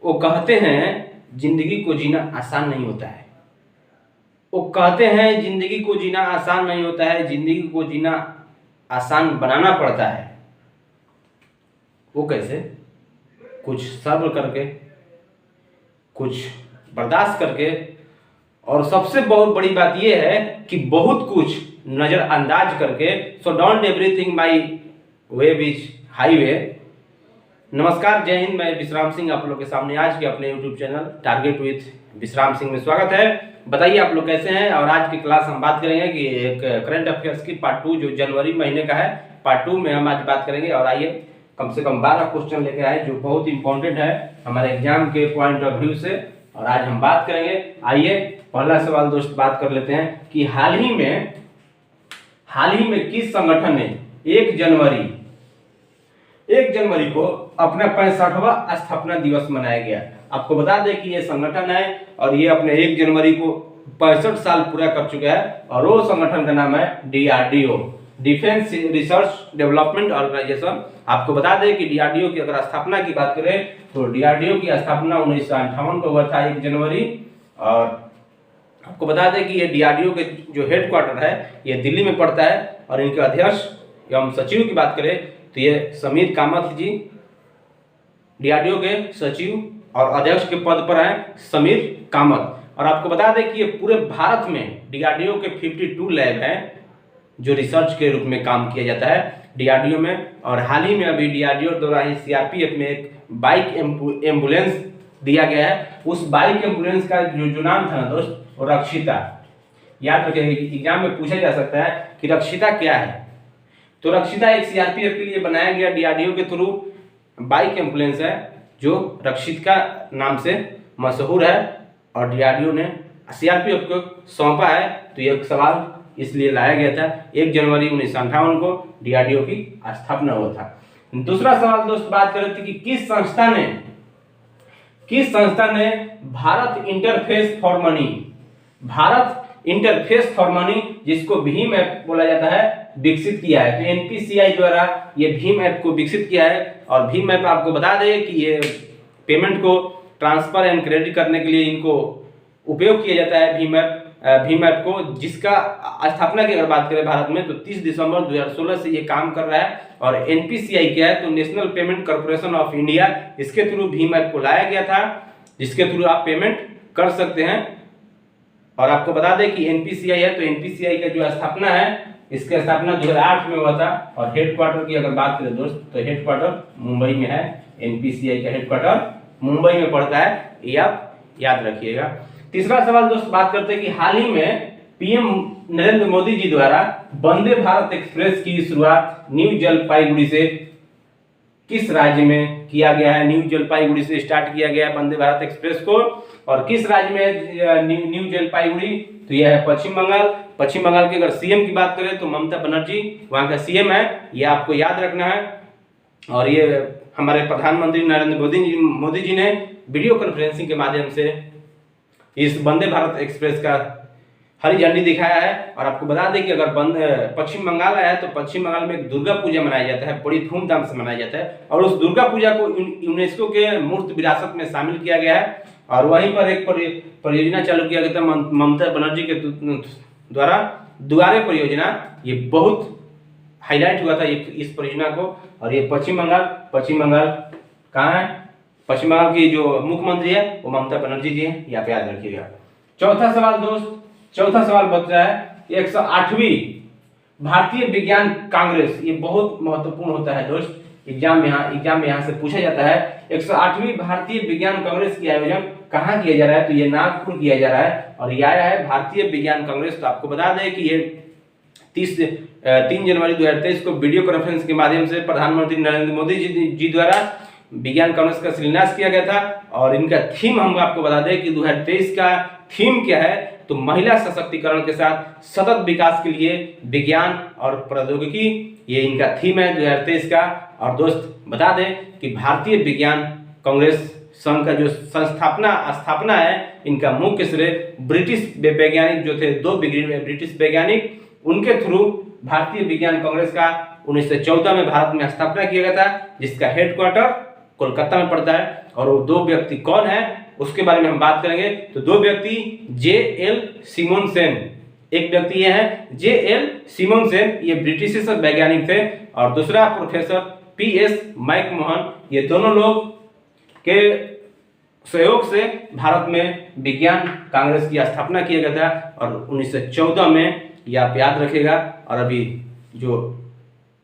वो कहते हैं जिंदगी को जीना आसान नहीं होता है। वो कहते हैं जिंदगी को जीना आसान नहीं होता है, जिंदगी को जीना आसान बनाना पड़ता है। वो कैसे? कुछ सब्र करके, कुछ बर्दाश्त करके, और सबसे बहुत बड़ी बात यह है कि बहुत कुछ नज़रअंदाज करके। So don't everything by way which highway. नमस्कार, जय हिंद। मैं विश्राम सिंह आप लोग के सामने आज के अपने यूट्यूब चैनल टारगेट विथ विश्राम सिंह में स्वागत है। बताइए आप लोग कैसे हैं। और आज की क्लास हम बात करेंगे कि एक करंट अफेयर्स की पार्ट 2 जो जनवरी महीने का है, पार्ट 2 में हम आज बात करेंगे। और आइए कम से कम 12 क्वेश्चन लेकर आए जो बहुत इंपॉर्टेंट है हमारे एग्जाम के पॉइंट ऑफ व्यू से, और आज हम बात करेंगे। आइए पहला सवाल दोस्त बात कर लेते हैं कि हाल ही में किस संगठन ने 1 जनवरी को अपना 65वां स्थापना दिवस मनाया गया। आपको बता दें कि ये संगठन है और ये अपने 1 जनवरी को 65 साल पूरा कर चुका है, और वो संगठन का नाम है DRDO, defence research development organisation. आपको बता दें कि DRDO की अगर स्थापना की बात करें तो DRDO की स्थापना 1958 को हुआ था 1 जनवरी। और आपको बता दें कि ये DRDO के जो हेडक्वार्टर है ये दिल्ली में पड़ता है, और इनके अध्यक्ष एवं सचिव की बात करें तो ये समीर कामत जी DRDO के सचिव और अध्यक्ष के पद पर हैं समीर कामत। और आपको बता दें कि ये पूरे भारत में DRDO के 52 लैब हैं जो रिसर्च के रूप में काम किया जाता है DRDO में। और हाल ही में अभी DRDO द्वारा ही CRPF में एक बाइक एम्बुलेंस दिया गया है। उस बाइक एम्बुलेंस का जो नाम था ना दोस्त, वो रक्षिता। याद रखिए, एग्जाम में पूछा जा सकता है कि रक्षिता क्या है। तो रक्षिता एक CRPF के लिए बनाया गया DRDO के थ्रू बाइक एम्बुलेंस है जो रक्षिता नाम से मशहूर है, और DRDO ने CRPF को सौंपा है। तो ये सवाल इसलिए लाया गया था 1 जनवरी 1958 को DRDO की स्थापना हुआ था। दूसरा सवाल दोस्त बात कर रहे थे कि किस संस्था ने भारत इंटरफेस फॉर मनी जिसको भीम ऐप बोला जाता है विकसित किया है। तो NPCI द्वारा ये भीम ऐप को विकसित किया है। और भीम ऐप आपको बता दें कि ये पेमेंट को ट्रांसफर एंड क्रेडिट करने के लिए इनको उपयोग किया जाता है भीम ऐप को, जिसका स्थापना की अगर बात करें भारत में तो 30 दिसंबर 2016 से ये काम कर रहा है। और NPCI क्या है तो national payment corporation of India, इसके थ्रू भीम ऐप को लाया गया था जिसके थ्रू आप पेमेंट कर सकते हैं। और आपको बता दें कि NPCI है तो NPCI का जो स्थापना है इसका स्थापना 2008 में हुआ था। और हेडक्वार्टर की अगर बात करें दोस्त तो हेडक्वार्टर मुंबई में है। NPCI का हेडक्वार्टर मुंबई में पड़ता है, ये आप याद रखिएगा। तीसरा सवाल दोस्त बात करते हैं कि हाल ही में PM नरेंद्र मोदी जी द्वारा वंदे भारत एक्सप्रेस की शुरुआत न्यू जलपाईगुड़ी से किस राज्य में किया गया है। न्यू जलपाईगुड़ी से स्टार्ट किया गया है वंदे भारत एक्सप्रेस को, और किस राज्य में न्यू जलपाईगुड़ी, तो यह है पश्चिम बंगाल की अगर CM की बात करें तो ममता बनर्जी वहां का CM है, यह आपको याद रखना है। और ये हमारे प्रधानमंत्री नरेंद्र मोदी जी ने वीडियो कॉन्फ्रेंसिंग के माध्यम से इस वंदे भारत एक्सप्रेस का हरी झंडी दिखाया है। और आपको बता दें कि अगर पश्चिम बंगाल आया है तो पश्चिम बंगाल में एक दुर्गा पूजा मनाया जाता है, बड़ी धूमधाम से मनाया जाता है, और उस दुर्गा पूजा को यूनेस्को के मूर्त विरासत में शामिल किया गया है। और वहीं पर एक परियोजना चालू किया गया था ममता बनर्जी के द्वारा, दुआरे परियोजना। ये बहुत हाईलाइट हुआ था इस परियोजना को। और ये पश्चिम बंगाल कहाँ है? पश्चिम बंगाल की जो मुख्यमंत्री है वो ममता बनर्जी जी हैं, ये आप याद रखिएगा। चौथा सवाल बच रहा है 108वीं भारतीय विज्ञान कांग्रेस। ये बहुत महत्वपूर्ण होता है दोस्त, एग्जाम में यहाँ से पूछा जाता है 108वीं भारतीय विज्ञान कांग्रेस की आयोजन कहाँ किया जा रहा है। तो ये नागपुर किया जा रहा है, और ये आया है भारतीय विज्ञान कांग्रेस। तो आपको बता दें कि ये 3 जनवरी 2023 को वीडियो कॉन्फ्रेंस के माध्यम से प्रधानमंत्री नरेंद्र मोदी जी द्वारा विज्ञान कांग्रेस का शिलान्यास किया गया था। और इनका थीम हम आपको बता दें कि 2023 का थीम क्या है, तो महिला सशक्तिकरण के साथ सतत विकास के लिए विज्ञान और प्रौद्योगिकी, ये इनका थीम है 2023 का। और दोस्त बता दें कि भारतीय विज्ञान कांग्रेस संघ का जो स्थापना है, इनका मुख्य श्रेय ब्रिटिश वैज्ञानिक जो थे, 2 ब्रिटिश वैज्ञानिक, उनके थ्रू भारतीय विज्ञान कांग्रेस का 1914 में भारत में स्थापना किया गया था, जिसका हेडक्वार्टर कोलकाता में पड़ता है। और वो 2 व्यक्ति कौन है उसके बारे में हम बात करेंगे। तो 2 व्यक्ति J.L. सिमोनसेन, एक व्यक्ति ये है J.L. सिमोनसेन, ये ब्रिटिश वैज्ञानिक थे, और दूसरा प्रोफेसर P.S. मैकमोहन। ये दोनों लोग के सहयोग से भारत में विज्ञान कांग्रेस की स्थापना किया गया था और 1914 में, ये आप याद रखेगा। और अभी जो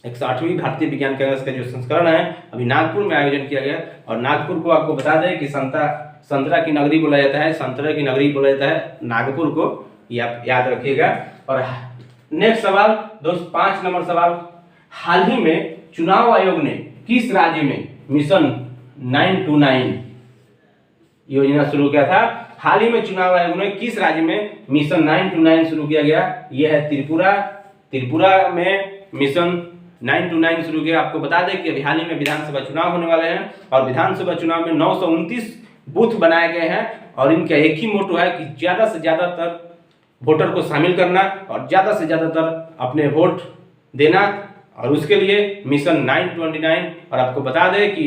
108वीं भारतीय विज्ञान कांग्रेस का जो संस्करण है अभी नागपुर में आयोजन किया गया। और नागपुर को आपको बता दें कि संतरा की नगरी बोला जाता है, संतरा की नगरी बोला जाता है नागपुर को, ये आप याद रखिएगा। और नेक्स्ट सवाल दोस्त, 5 नंबर सवाल, हाल ही में चुनाव आयोग ने किस राज्य में मिशन 929 योजना शुरू किया था? हाल ही में चुनाव आयोग ने किस राज्य में मिशन 929 शुरू किया गया? यह है त्रिपुरा। त्रिपुरा में मिशन 929 शुरू किया। आपको बता दें कि अभी हाल ही में विधानसभा चुनाव होने वाले हैं और विधानसभा चुनाव में 929 बूथ बनाए गए हैं और इनका एक ही मोटो है कि ज्यादा से ज्यादातर वोटर को शामिल करना और ज्यादा से ज्यादातर अपने वोट देना, और उसके लिए मिशन 929। और आपको बता दें कि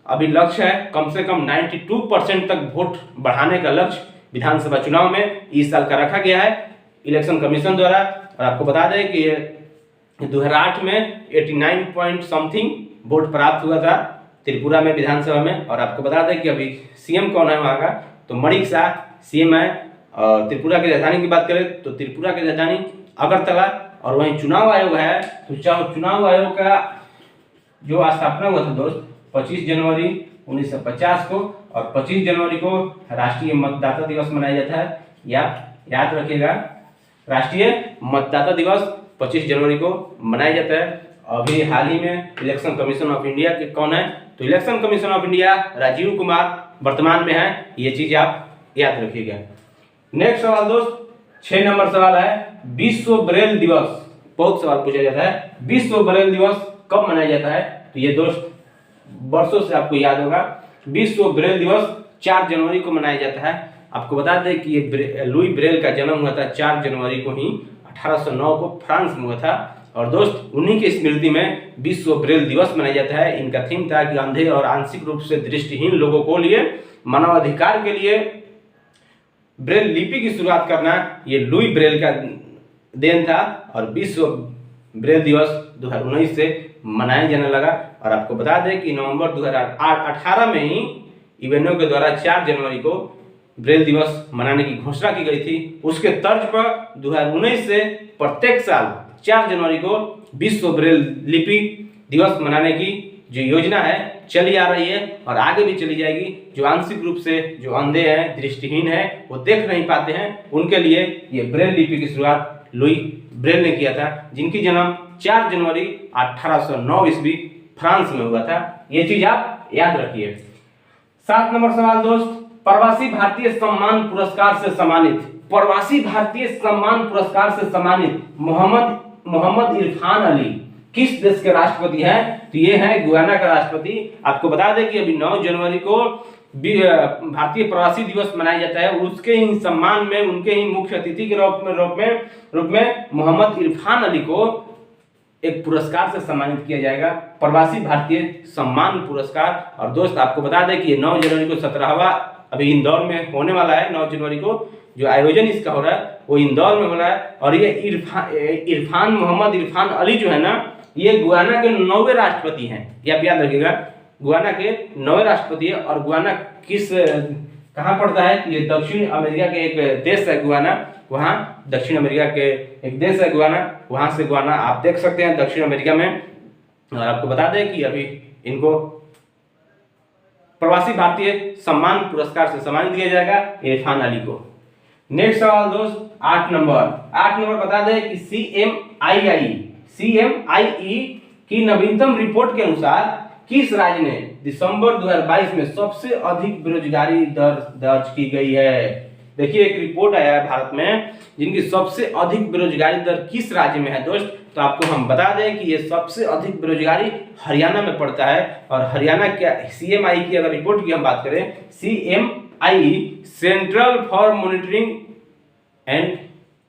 अभी लक्ष्य है कम से कम 92% तक वोट बढ़ाने का लक्ष्य विधानसभा चुनाव में इस साल का रखा गया है इलेक्शन कमीशन द्वारा। और आपको बता दें कि 2008 में 89 पॉइंट समथिंग वोट प्राप्त हुआ था त्रिपुरा में विधानसभा में। और आपको बता दें कि अभी सीएम कौन है वहाँ का, तो मणिक शाह सीएम है। और त्रिपुरा की राजधानी की बात करें तो त्रिपुरा की राजधानी अगरतला। और वहीं चुनाव आयोग है, तो चुनाव आयोग का जो स्थापना हुआ था दोस्त 25 जनवरी 1950 को, और 25 जनवरी को राष्ट्रीय मतदाता दिवस मनाया जाता है। याद रखिएगा, राष्ट्रीय मतदाता दिवस 25 जनवरी को मनाया जाता है। अभी हाल ही में इलेक्शन कमीशन ऑफ इंडिया के कौन है? तो election commission of India Rajiv Kumar वर्तमान में है, ये चीज आप याद रखिएगा। नेक्स्ट सवाल दोस्त, 6 नंबर सवाल है, विश्व ब्रेल दिवस। बहुत सवाल पूछा जाता है, विश्व ब्रेल दिवस कब मनाया जाता है? तो ये दोस्त वर्षों से आपको याद होगा, विश्व ब्रेल दिवस 4 जनवरी को मनाया जाता है। आपको बता दें कि ये लुई ब्रेल का जन्म हुआ था 4 जनवरी को ही 1809 को फ्रांस में हुआ था। और दोस्त उन्हीं की स्मृति में विश्व ब्रेल दिवस मनाया जाता है। इनका थीम था कि अंधे और आंशिक रूप से दृष्टिहीन लोगों को लिए मानवाधिकार के लिए ब्रेल लिपि की शुरुआत करना, ये लुई ब्रेल का देन था। और विश्व ब्रेल दिवस 2019 से मनाया जाने लगा। और आपको बता दें कि नवंबर 2018 में ही यूएनओ के द्वारा 4 जनवरी को ब्रेल दिवस मनाने की घोषणा की गई थी। उसके तर्ज पर 2019 से प्रत्येक साल 4 जनवरी को विश्व ब्रेल लिपि दिवस मनाने की जो योजना है चली आ रही है और आगे भी चली जाएगी। जो आंशिक रूप से जो अंधे हैं, दृष्टिहीन हैं, वो देख नहीं पाते हैं, उनके लिए ये ब्रेल लिपि की शुरुआत लुई ब्रेल ने किया था, जिनकी जन्म 4 जनवरी 1809 ईस्वी फ्रांस में हुआ था। ये चीज आप याद रखिए। 7 नंबर सवाल दोस्त, प्रवासी भारतीय सम्मान पुरस्कार से सम्मानित, प्रवासी भारतीय सम्मान पुरस्कार से सम्मानित मोहम्मद इरफान अली किस देश के राष्ट्रपति हैं? तो ये है गुयाना का राष्ट्रपति। आपको बता दें कि अभी 9 जनवरी को भारतीय प्रवासी दिवस मनाया जाता है। उसके ही सम्मान में उनके ही मुख्य अतिथि के रूप में मोहम्मद इरफान अली को एक पुरस्कार से सम्मानित किया जाएगा, प्रवासी भारतीय सम्मान पुरस्कार। और दोस्त आपको बता दें कि ये 9 जनवरी को 17वां अभी इंदौर में होने वाला है। 9 जनवरी को जो आयोजन इसका हो रहा है वो इंदौर में हो रहा है। और ये मोहम्मद इरफान अली जो है ना, ये गुयाना के 9वें राष्ट्रपति हैं। ये आप याद रखिएगा, गुयाना के 9वें राष्ट्रपति है। और गुयाना कहाँ पड़ता है? ये दक्षिण अमेरिका के एक देश है गुयाना, वहाँ दक्षिण अमेरिका के एक देश है गुयाना, वहाँ से गुयाना आप देख सकते हैं दक्षिण अमेरिका में। और आपको बता दें कि अभी इनको प्रवासी भारतीय सम्मान पुरस्कार से सम्मानित किया जाएगा इरफान अली को। नेक्स्ट सवाल दोस्त, 8 नंबर बता दें कि CMIE की नवीनतम रिपोर्ट के अनुसार किस राज्य ने दिसंबर 2022 में सबसे अधिक बेरोजगारी दर दर्ज की गई है? देखिए एक रिपोर्ट आया है भारत में जिनकी सबसे अधिक बेरोजगारी दर किस राज्य में है दोस्त। तो आपको हम बता दें कि ये सबसे अधिक बेरोजगारी हरियाणा में पड़ता है। और हरियाणा क्या CMI की अगर रिपोर्ट की हम बात करें, CMIE central for monitoring and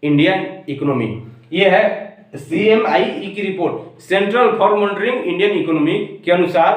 Indian economy, ये है CMIE की report. Central for monitoring Indian economy के अनुसार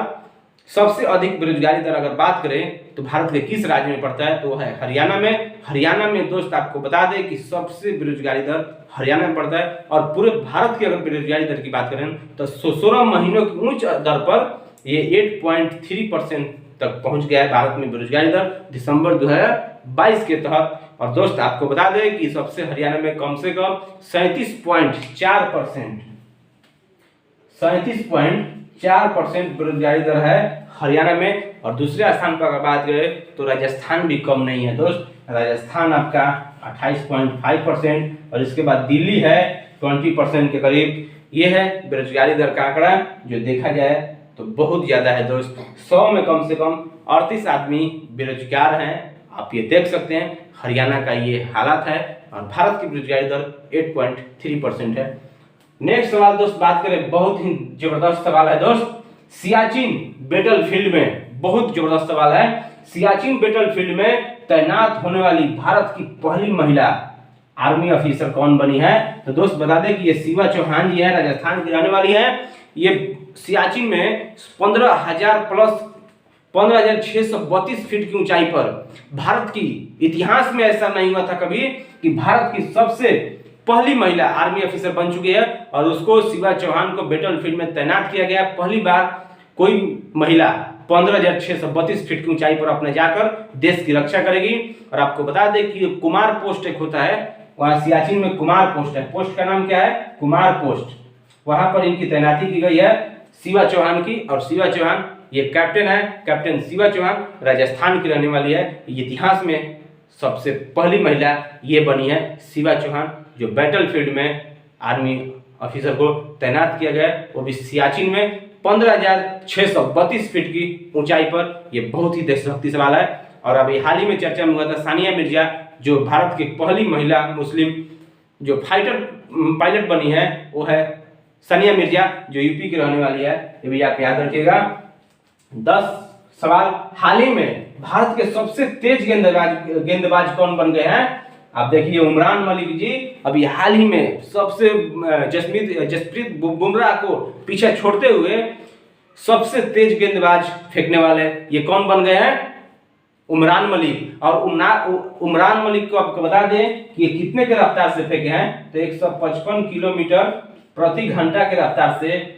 सबसे अधिक बेरोजगारी दर अगर बात करें तो भारत के किस राज्य में पड़ता है, तो है हरियाणा में। हरियाणा में दोस्त आपको बता दें कि सबसे बेरोजगारी दर हरियाणा में पड़ता है। और पूरे भारत की अगर बेरोजगारी दर की बात करें तो 16 महीनों की उच्च दर पर ये 8.3% तक पहुंच गया है भारत में बेरोजगारी दर दिसंबर 2022 के तहत। और दोस्त आपको बता दें कि सबसे हरियाणा में कम से कम 37.4% बेरोजगारी दर है हरियाणा में। और दूसरे स्थान पर अगर बात करें तो राजस्थान भी कम नहीं है दोस्त, राजस्थान आपका 28.5% और इसके बाद दिल्ली है 20% के करीब। ये है बेरोजगारी दर का आंकड़ा, जो देखा जाए तो बहुत ज्यादा है दोस्त। 100 में कम से कम 38 आदमी बेरोजगार हैं। आप ये देख सकते हैं हरियाणा का ये हालात है। और भारत की बेरोजगारी दर 8.3% है। नेक्स्ट सवाल दोस्त बात करें, बहुत ही जबरदस्त सवाल है दोस्त। सियाचिन बैटलफील्ड में, बहुत जबरदस्त सवाल है, सियाचिन बैटलफील्ड में तैनात होने वाली भारत की पहली महिला आर्मी ऑफिसर कौन बनी है? तो दोस्त बता दें कि ये शिवा चौहान जी है, राजस्थान की रहने वाली है। ये सियाचिन में 15,632 फीट की ऊंचाई पर, भारत की इतिहास में ऐसा नहीं हुआ था कभी कि भारत की सबसे पहली महिला आर्मी ऑफिसर बन चुकी है। और उसको शिवा चौहान को बैटलफील्ड में तैनात किया गया। पहली बार कोई महिला 15,632 फीट की ऊंचाई पर अपने जाकर देश की रक्षा करेगी। और आपको बता दें कि कुमार पोस्ट एक होता है, वहां सियाचिन में कुमार पोस्ट है, पोस्ट का नाम क्या है? कुमार पोस्ट। वहां पर इनकी तैनाती की गई है शिवा चौहान की। और शिवा चौहान ये कैप्टन है, कैप्टन शिवा चौहान राजस्थान की रहने वाली है। इतिहास में सबसे पहली महिला ये बनी है शिवा चौहान, जो बैटलफील्ड में आर्मी ऑफिसर को तैनात किया गया, वो भी सियाचिन में 15,632 फीट की ऊंचाई पर। ये बहुत ही देशभक्ति सवाल है। और अभी हाल ही में चर्चा में हुआ था सानिया मिर्जा, जो भारत की पहली महिला मुस्लिम जो फाइटर पायलट बनी है, वो है सानिया मिर्जा, जो यूपी की रहने वाली है। ये भी आप याद रखिएगा। 10 सवाल, हाल ही में भारत के सबसे तेज गेंदबाज कौन बन गए हैं? आप देखिए उमरान मलिक जी अभी हाल ही में सबसे जसप्रीत बुमराह को पीछे छोड़ते हुए सबसे तेज गेंदबाज फेंकने वाले ये कौन बन गए हैं? उमरान मलिक। और उमरान मलिक को आपको बता दें कि ये कितने के रफ्तार से फेंके हैं? तो 155 किलोमीटर प्रति घंटा के रफ्तार से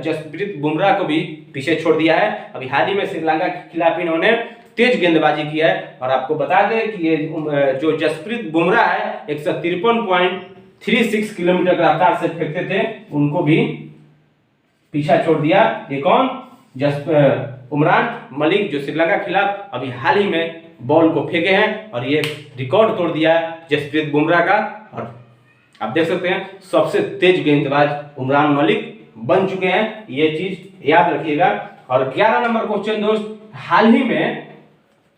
जसप्रीत बुमराह को भी पीछे छोड़ दिया है। अभी हाल ही में श्रीलंका के खिलाफ इन्होंने तेज गेंदबाजी की है। और आपको बता दें कि ये जो जसप्रीत बुमराह है 153.36 किलोमीटर की रफ्तार से फेंकते थे, उनको भी पीछा छोड़ दिया। ये कौन? उमरान मलिक, जो श्रीलंका के खिलाफ अभी हाल ही में बॉल को फेंके हैं और ये रिकॉर्ड तोड़ दिया जसप्रीत बुमराह का। और आप देख सकते हैं सबसे तेज गेंदबाज उमरान मलिक बन चुके हैं, ये चीज याद रखिएगा। और 11 नंबर क्वेश्चन दोस्त, हाल ही में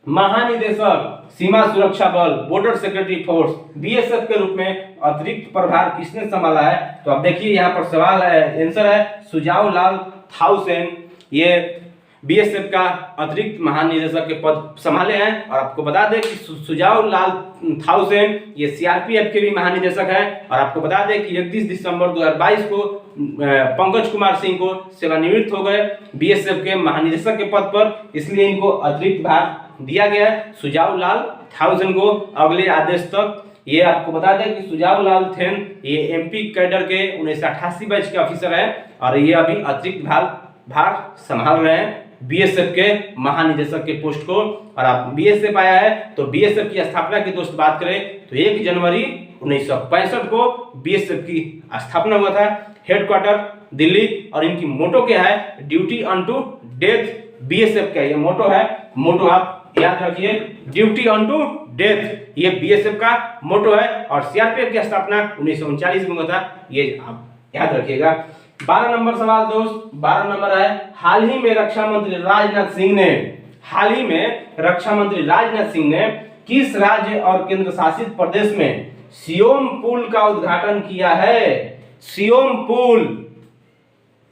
महानिदेशक सीमा सुरक्षा बल बॉर्डर सिक्योरिटी फोर्स बीएसएफ के रूप में अतिरिक्त प्रभार किसने संभाला है? तो आप देखिए यहाँ पर सवाल है, आंसर है सुजाऊ लाल थाउसेन। ये बीएसएफ का अतिरिक्त महानिदेशक के पद संभाले हैं। और आपको बता दें कि सुजाऊ लाल थाउसेन ये सीआरपीएफ के भी महानिदेशक हैं। और आपको बता दें कि 31 दिसंबर 2022 को पंकज कुमार सिंह को सेवानिवृत्त हो गए बीएसएफ के महानिदेशक के पद पर, इसलिए इनको अतिरिक्त भार दिया गया है सुजाऊ लाल थाउसेन को अगले आदेश तक। ये आपको बता दें कि सुजाऊ लाल थेन ये एमपी कैडर के 1988 बैच के ऑफिसर हैं और ये अभी अतिरिक्त भार संभाल रहे हैं बीएसएफ के महानिदेशक के पोस्ट को। और आप बीएसएफ आया है तो बीएसएफ की स्थापना की दोस्त बात करें तो 1 जनवरी 1965 को बीएसएफ की स्थापना हुआ था। हेडक्वार्टर दिल्ली। और इनकी मोटो क्या है? ड्यूटी अनटू डेथ बीएसएफ का ये मोटो है। मोटो आप याद रखिए, ड्यूटी अनटू डेथ, ये बीएसएफ का मोटो है। और सीआरपीएफ की स्थापना 1939 में हुआ था, ये आप याद रखिएगा। 12 नंबर सवाल दोस्त, 12 नंबर है, हाल ही में रक्षा मंत्री राजनाथ सिंह ने किस राज्य और केंद्र शासित प्रदेश में सियोम पुल का उद्घाटन किया है? सियोम पुल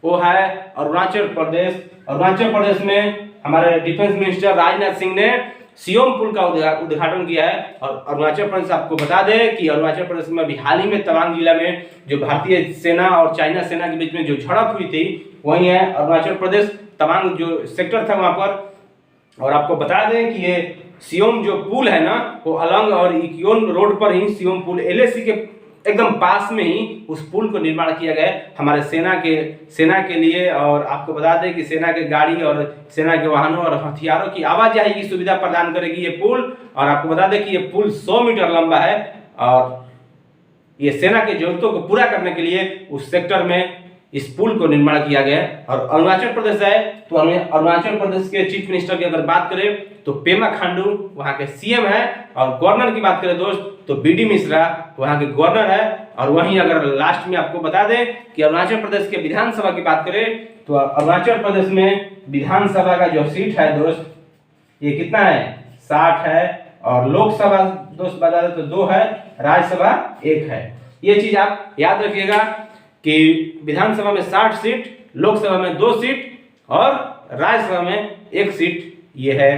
वो है अरुणाचल प्रदेश। अरुणाचल प्रदेश में हमारे डिफेंस मिनिस्टर राजनाथ सिंह ने सियोम पुल का उद्घाटन किया है। और अरुणाचल प्रदेश आपको बता दें कि अरुणाचल प्रदेश में अभी हाल ही में तवांग जिला में जो भारतीय सेना और चाइना सेना के बीच में जो झड़प हुई थी वही है अरुणाचल प्रदेश तवांग जो सेक्टर था वहां पर। और आपको बता दें कि ये सियोम जो पुल है ना वो अलंग और इक्योन रोड पर ही सियोम पुल LAC के एकदम पास में ही उस पुल को निर्माण किया गया है हमारे सेना के लिए। और आपको बता दें कि सेना के गाड़ी और सेना के वाहनों और हथियारों की आवाजाही की सुविधा प्रदान करेगी ये पुल। और आपको बता दें कि ये पुल 100 मीटर लंबा है और ये सेना के जरूरतों को पूरा करने के लिए उस सेक्टर में इस पुल को निर्माण किया गया है। और अरुणाचल प्रदेश है तो अरुणाचल प्रदेश के चीफ मिनिस्टर की अगर बात करें तो पेमा खांडू वहां के CM है। और गवर्नर की बात करें दोस्त तो BD मिश्रा वहां के गवर्नर है। और वहीं अगर लास्ट में आपको बता दें कि अरुणाचल प्रदेश के विधानसभा की बात करें तो अरुणाचल प्रदेश में विधानसभा का जो सीट है दोस्त ये कितना है 60 है। और लोकसभा दोस्त बता दें तो 2 है, राज्यसभा 1 है। ये चीज आप याद रखिएगा कि विधानसभा में 60 सीट, लोकसभा में 2 सीट और राज्यसभा में 1 सीट। ये है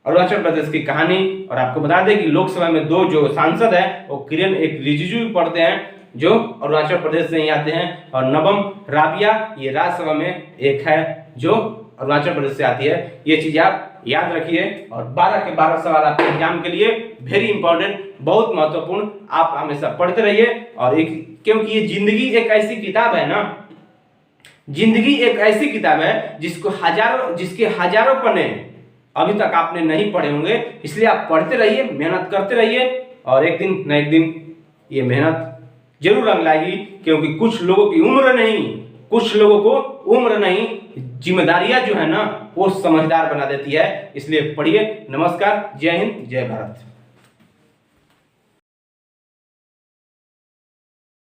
अरुणाचल प्रदेश की कहानी। और आपको बता दें कि लोकसभा में 2 जो सांसद है वो किरेन रिजिजू पढ़ते हैं जो अरुणाचल प्रदेश से ही आते हैं। और नबम राबिया ये राज्यसभा में 1 है जो अरुणाचल प्रदेश से आती है। ये चीज आप याद रखिए। और 12 के 12 सवाल आपके एग्जाम के लिए वेरी इंपॉर्टेंट, बहुत महत्वपूर्ण, आप हमेशा पढ़ते रहिए। और क्योंकि ये जिंदगी एक ऐसी किताब है ना, जिंदगी एक ऐसी किताब है जिसके हजारों पन्ने अभी तक आपने नहीं पढ़े होंगे। इसलिए आप पढ़ते रहिए, मेहनत करते रहिए और एक दिन न एक दिन ये मेहनत जरूर रंग लाएगी। क्योंकि कुछ लोगों की उम्र नहीं जिम्मेदारियां जो है ना वो समझदार बना देती है। इसलिए पढ़िए। नमस्कार, जय हिंद, जय भारत।